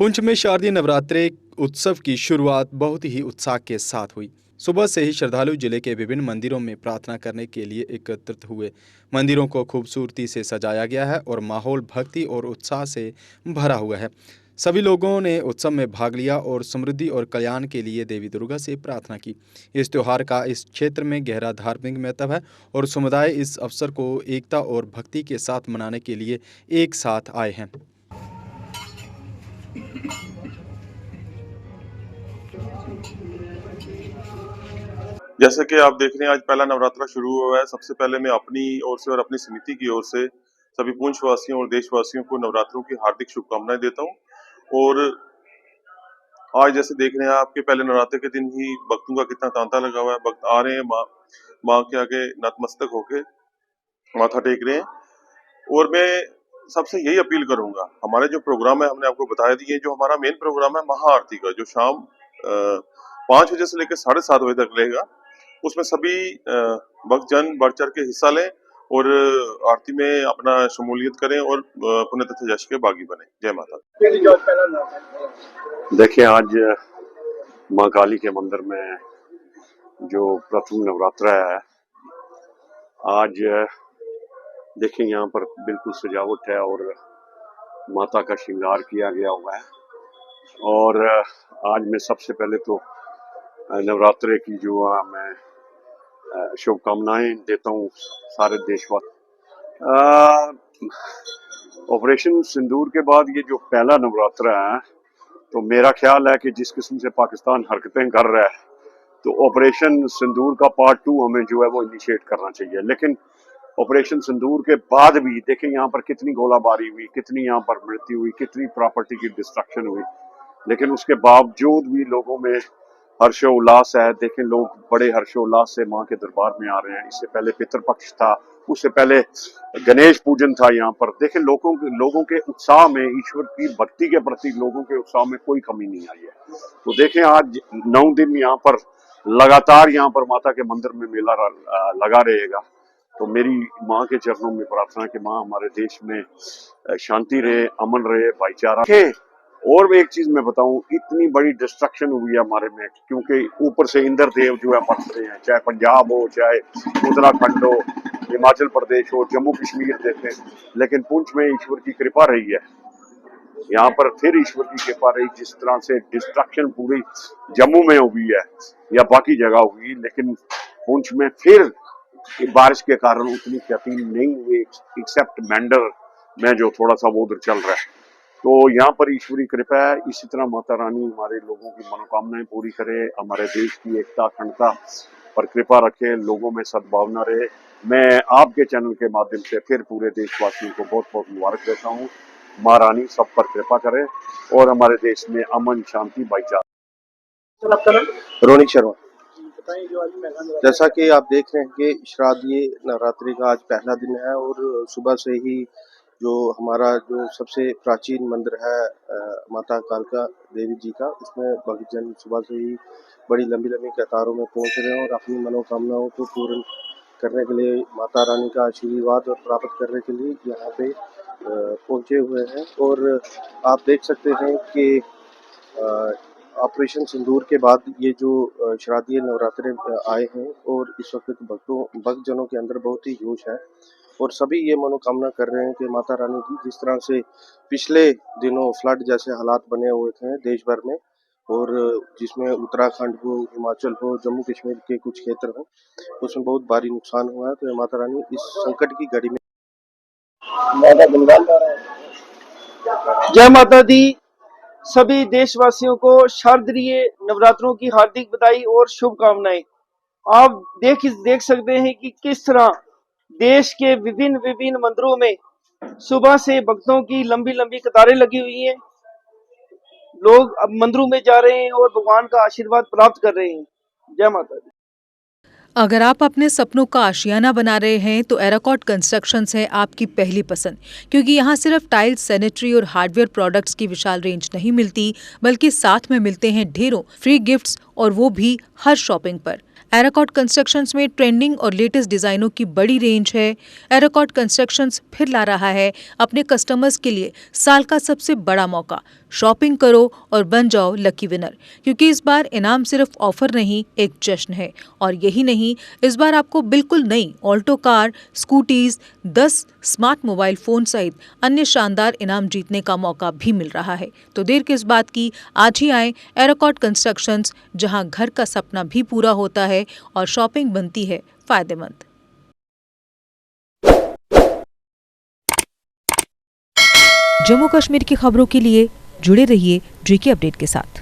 पुंछ में शारदीय नवरात्रे उत्सव की शुरुआत बहुत ही उत्साह के साथ हुई। सुबह से ही श्रद्धालु जिले के विभिन्न मंदिरों में प्रार्थना करने के लिए एकत्रित हुए। मंदिरों को खूबसूरती से सजाया गया है और माहौल भक्ति और उत्साह से भरा हुआ है। सभी लोगों ने उत्सव में भाग लिया और समृद्धि और कल्याण के लिए देवी दुर्गा से प्रार्थना की। इस त्योहार का इस क्षेत्र में गहरा धार्मिक महत्व है और समुदाय इस अवसर को एकता और भक्ति के साथ मनाने के लिए एक साथ आए हैं। जैसा कि आप देख रहे हैं, आज पहला नवरात्रा शुरू हुआ है। सबसे पहले मैं अपनी ओर से और अपनी समिति की ओर से सभी पुंछ वासियों और देशवासियों को नवरात्रों की हार्दिक शुभकामनाएं देता हूं। और आज जैसे देख रहे हैं, आपके पहले नवरात्रे के दिन ही भक्तों का कितना तांता लगा हुआ है। भक्त आ रहे हैं माँ के आगे नतमस्तक होके माथा टेक रहे हैं। और मैं सबसे यही अपील करूंगा, हमारे जो प्रोग्राम है हमने आपको बताया दिए। जो हमारा मेन प्रोग्राम है महाआरती का, जो शाम 5 बजे से लेकर 7:30 बजे तक रहेगा, उसमें सभी भक्तजन बढ़ चढ़ के हिस्सा लें और आरती में अपना शमूलियत करें और पुण्य तथा यश के भागी बने। जय माता। देखिए, आज माँ काली के मंदिर में जो प्रथम नवरात्रा है, आज देखिए यहाँ पर बिल्कुल सजावट है और माता का श्रृंगार किया गया हुआ है। और आज मैं सबसे पहले तो नवरात्रे की जो मैं शुभकामनाएं देता हूँ सारे देशवासी। ऑपरेशन सिंदूर के बाद ये जो पहला नवरात्रा है, तो मेरा ख्याल है कि जिस किस्म से पाकिस्तान हरकतें कर रहा है, तो ऑपरेशन सिंदूर का पार्ट 2 हमें जो है वो इनिशिएट करना चाहिए। लेकिन ऑपरेशन सिंदूर के बाद भी देखें यहाँ पर कितनी गोलाबारी हुई, कितनी यहाँ पर मृत्यु हुई, कितनी प्रॉपर्टी की डिस्ट्रक्शन हुई, लेकिन उसके बावजूद भी लोगों में हर्षोल्लास है। देखें, लोग बड़े हर्षोल्लास से माँ के दरबार में आ रहे हैं। इससे पहले पितृपक्ष था, उससे पहले गणेश पूजन था। यहाँ पर देखें, लोगों के उत्साह में, ईश्वर की भक्ति के प्रति लोगों के उत्साह में कोई कमी नहीं आई है। तो देखें, आज 9 दिन यहाँ पर लगातार यहाँ पर माता के मंदिर में मेला लगा रहेगा। तो मेरी माँ के चरणों में प्रार्थना कि माँ हमारे देश में शांति रहे, अमन रहे, भाईचारा। और एक चीज मैं बताऊं, इतनी बड़ी डिस्ट्रक्शन हुई है हमारे में, क्योंकि ऊपर से इंद्र देव जो है बरसते हैं, चाहे पंजाब हो, चाहे उत्तराखंड हो, हिमाचल प्रदेश हो, जम्मू कश्मीर देखें, लेकिन पुंछ में ईश्वर की कृपा रही है। यहाँ पर फिर ईश्वर की कृपा रही। जिस तरह से डिस्ट्रक्शन पूरी जम्मू में हुई है या बाकी जगह हुई, लेकिन पुंछ में फिर बारिश के कारण उतनी क्षति नहीं हुई, एक्सेप्ट मैंडर में जो थोड़ा सा वो उधर चल रहा है। तो यहाँ पर ईश्वरी कृपा है। इसी तरह माता रानी हमारे लोगों की मनोकामनाएं पूरी करे, हमारे देश की एकता अखंडता पर कृपा रखे, लोगों में सद्भावना रहे। मैं आपके चैनल के माध्यम से फिर पूरे देशवासियों को बहुत बहुत मुबारक देता हूँ। माँ रानी सब पर कृपा करे और हमारे देश में अमन, शांति, भाईचारा। रोनिक शर्मा। जैसा कि आप देख रहे हैं कि शारदीय नवरात्रि का आज पहला दिन है और सुबह से ही जो हमारा जो सबसे प्राचीन मंदिर है माता कालका देवी जी का, उसमें भक्तजन सुबह से ही बड़ी लंबी लंबी कतारों में पहुंच रहे हैं और अपनी मनोकामनाओं को पूर्ण करने के लिए, माता रानी का आशीर्वाद और प्राप्त करने के लिए यहाँ पे पहुंचे हुए हैं। और आप देख सकते हैं कि ऑपरेशन सिंदूर के बाद ये जो शारदीय नवरात्रे आए हैं और इस वक्त भक्तजनों के अंदर बहुत ही जोश है और सभी ये मनोकामना कर रहे हैं कि माता रानी की जिस तरह से पिछले दिनों फ्लड जैसे हालात बने हुए थे देश भर में, और जिसमें उत्तराखंड हो, हिमाचल हो, जम्मू कश्मीर के कुछ क्षेत्र हो, उसमें बहुत भारी नुकसान हुआ है। तो माता रानी इस संकट की घड़ी में जय माता दी। सभी देशवासियों को शारदीय नवरात्रों की हार्दिक बधाई और शुभकामनाएं। आप देख सकते हैं कि किस तरह देश के विभिन्न मंदिरों में सुबह से भक्तों की लंबी लंबी कतारें लगी हुई हैं। लोग अब मंदिरों में जा रहे हैं और भगवान का आशीर्वाद प्राप्त कर रहे हैं। जय माता दी। अगर आप अपने सपनों का आशियाना बना रहे हैं तो एराकॉट कंस्ट्रक्शंस है आपकी पहली पसंद, क्योंकि यहाँ सिर्फ टाइल्स, सैनिटरी और हार्डवेयर प्रोडक्ट्स की विशाल रेंज नहीं मिलती, बल्कि साथ में मिलते हैं ढेरों फ्री गिफ्ट्स, और वो भी हर शॉपिंग पर। एराकॉट कंस्ट्रक्शंस में ट्रेंडिंग और लेटेस्ट डिजाइनों की बड़ी रेंज है। एराकॉट कंस्ट्रक्शंस फिर ला रहा है अपने कस्टमर्स के लिए साल का सबसे बड़ा मौका। शॉपिंग करो और बन जाओ लकी विनर, क्योंकि इस बार इनाम सिर्फ ऑफर नहीं, एक जश्न है। और यही नहीं, इस बार आपको बिल्कुल नई Alto car, scooties, 10 smart mobile phone सहित अन्य शानदार इनाम जीतने का मौका भी मिल रहा है। तो देर किस बात की, आज ही आए एराकॉट कंस्ट्रक्शंस, जहां घर का सपना भी पूरा होता है और शॉपिंग बनती है फायदेमंद। जम्मू कश्मीर की खबरों के लिए जुड़े रहिए JK अपडेट के साथ।